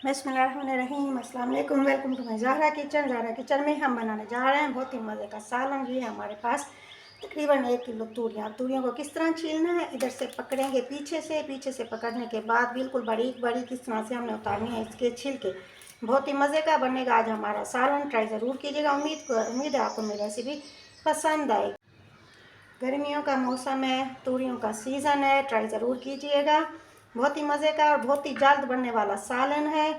बिस्मिल्लाहिर्रहमानिर्रहीम, अस्सलाम वालेकुम। Welcome to my Zahra kitchen. Zahra kitchen में हम बनाने जा रहे हैं बहुत ही मज़े का सालन। ये हमारे पास तकरीबन 1 किलो तूरियाँ को किस तरह छीलना है, इधर से पकड़ेंगे पीछे से पकड़ने के बाद बिल्कुल बारीक बारीक किस तरह से हमने उतारनी है इसके छिलके। बहुत ही मज़े का बनेगा आज हमारा सालन। ट्राई ज़रूर कीजिएगा। उम्मीद है आपको मेरी रेसिपी पसंद आएगी। गर्मियों का मौसम है, तूरियों का सीज़न है, ट्राई ज़रूर कीजिएगा। बहुत ही मज़े का और बहुत ही जल्द बनने वाला सालन है।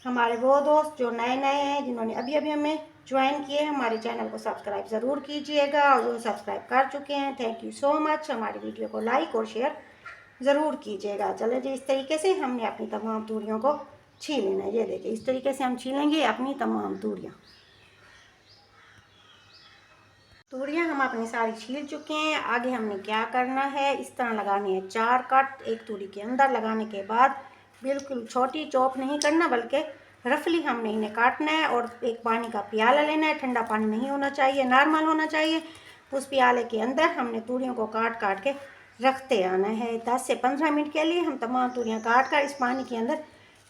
हमारे वो दोस्त जो नए हैं, जिन्होंने अभी अभी हमें ज्वाइन किए, हमारे चैनल को सब्सक्राइब ज़रूर कीजिएगा, और जो सब्सक्राइब कर चुके हैं थैंक यू सो मच। हमारी वीडियो को लाइक और शेयर ज़रूर कीजिएगा। चले जी, इस तरीके से हमने अपनी तमाम तूरियों को छील लेना है। ये देखिए, इस तरीके से हम छीलेंगे अपनी तमाम तूरियाँ हम अपनी सारी छील चुके हैं। आगे हमने क्या करना है, इस तरह लगानी है 4 कट एक तूरी के अंदर। लगाने के बाद बिल्कुल छोटी चॉप नहीं करना, बल्कि रफली हमने इन्हें काटना है। और एक पानी का प्याला लेना है, ठंडा पानी नहीं होना चाहिए, नॉर्मल होना चाहिए। उस प्याले के अंदर हमने तूरियों को काट काट के रखते आना है। 10 से 15 मिनट के लिए हम तमाम तूरियाँ काट कर इस पानी के अंदर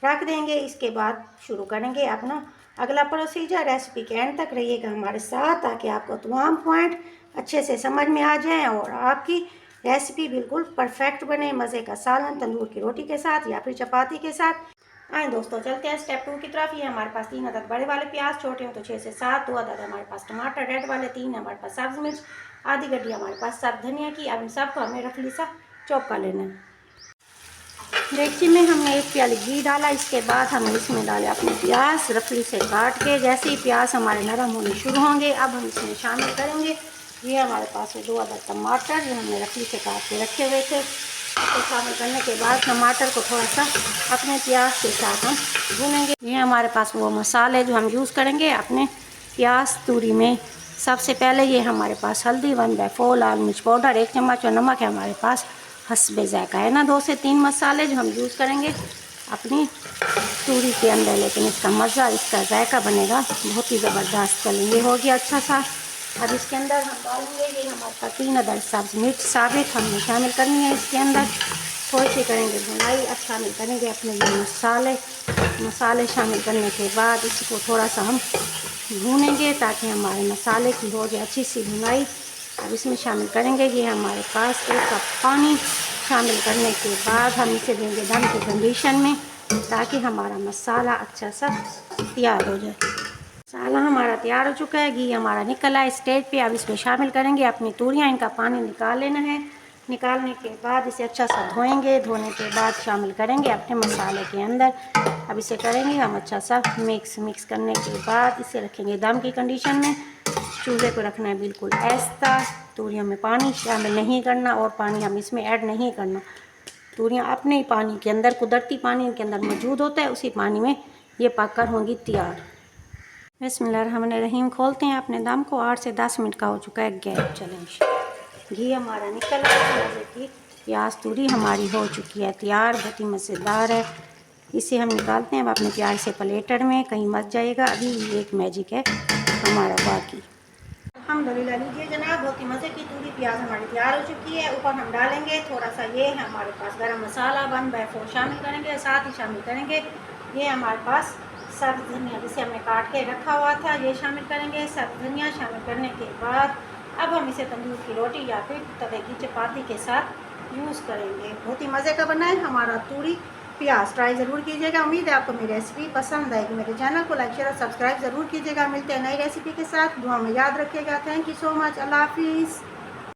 रख देंगे। इसके बाद शुरू करेंगे अपना अगला प्रोसीजर। रेसिपी के एंड तक रहिएगा हमारे साथ, ताकि आपको तमाम पॉइंट अच्छे से समझ में आ जाएं और आपकी रेसिपी बिल्कुल परफेक्ट बने। मज़े का सालन तंदूर की रोटी के साथ या फिर चपाती के साथ। आए दोस्तों, चलते हैं स्टेप 2 की तरफ। ये हमारे पास 3 अदद बड़े वाले प्याज, छोटे हो तो 6 से 7, 2 अदद हमारे पास टमाटर रेड वाले, 3 हमारे पास सब्ज़ मिर्च, आधी गड्डी हमारे पास सब धनिया की। अब इन सबको हमें रफली सा चॉप कर लेना है। डेगची में हमने 1 प्याली घी डाला। इसके बाद हमने इसमें डाले अपने प्याज रफली से काट के। जैसे ही प्याज हमारे नरम होने शुरू होंगे, अब हम इसमें शामिल करेंगे ये हमारे पास 2 अदद टमाटर जो हमने रफली से काट के रखे हुए थे। तो शामिल करने के बाद टमाटर को थोड़ा सा अपने प्याज के साथ हम भूनेंगे। ये हमारे पास वो मसाले जो हम यूज़ करेंगे अपने प्याज तूरी में। सबसे पहले ये हमारे पास हल्दी 1/4 लाल मिर्च पाउडर 1 चम्मच, और नमक है हमारे पास हस्बे ज़ायका है ना। 2 से 3 मसाले जो हम यूज़ करेंगे अपनी तूरी के अंदर, लेकिन इसका मज़ा, इसका जायका बनेगा बहुत ही ज़बरदस्त। चलिए, ये हो गया अच्छा सा। अब इसके अंदर हम डालेंगे ये हमारे पास 3 अदद सब्ज़ मिर्च साबित हमने शामिल करनी है इसके अंदर। थोड़ी सी करेंगे भुनाई। अब शामिल करेंगे अपने ये मसाले शामिल करने के बाद इसको थोड़ा सा हम भूनेंगे ताकि हमारे मसाले की हो जाए अच्छी सी भुनाई। अब इसमें शामिल करेंगे ये हमारे पास 1 कप पानी। शामिल करने के बाद हम इसे देंगे दम की कंडीशन में, ताकि हमारा मसाला अच्छा सा तैयार हो जाए। मसाला हमारा तैयार हो चुका है, घी हमारा निकल आया स्टेज पे। अब इसमें शामिल करेंगे अपनी तूरियाँ। इनका पानी निकाल लेना है। निकालने के बाद इसे अच्छा सा धोएंगे। धोने के बाद शामिल करेंगे अपने मसाले के अंदर। अब इसे करेंगे हम अच्छा सा मिक्स करने के बाद इसे रखेंगे दम की कंडीशन में। चूल्हे को रखना है बिल्कुल ऐसा। तूरियों में पानी शामिल नहीं करना और पानी हम इसमें ऐड नहीं करना। तूरियाँ अपने ही पानी के अंदर, कुदरती पानी इनके अंदर मौजूद होता है, उसी पानी में ये पककर होंगी तैयार। बिस्मिल्लाहिर्रहमानिर्रहीम, खोलते हैं अपने दम को। 8 से 10 मिनट का हो चुका है गैप। चलें, घी हमारा निकल आया। मज़े की प्याज तूरी हमारी हो चुकी है तैयार, बहुत ही मज़ेदार है। इसे हम निकालते हैं अब अपने प्यार से प्लेटर में, कहीं मत जाएगा। अभी एक मैजिक है हमारा बाकी। अल्हम्दुलिल्लाह, लीजिए जनाब, बहुत ही मज़े की तूरी प्याज हमारी तैयार हो चुकी है। ऊपर हम डालेंगे थोड़ा सा ये है हमारे पास गरम मसाला 1/4 शामिल करेंगे। साथ ही शामिल करेंगे ये हमारे पास सब्ज़ धनिया जिसे हमने काट के रखा हुआ था, ये शामिल करेंगे। सब्ज़ धनिया शामिल करने के बाद अब हम इसे तंदूर की रोटी या फिर तवे की चपाती के साथ यूज़ करेंगे। बहुत ही मज़े का बना है हमारा तूरी प्याज। ट्राई ज़रूर कीजिएगा। उम्मीद है आपको मेरी रेसिपी पसंद आएगी। मेरे चैनल को लाइक शेयर और सब्सक्राइब ज़रूर कीजिएगा। मिलते हैं नई रेसिपी के साथ। दुआ में याद रखिएगा। Thank you so much. अल्लाह हाफिज़।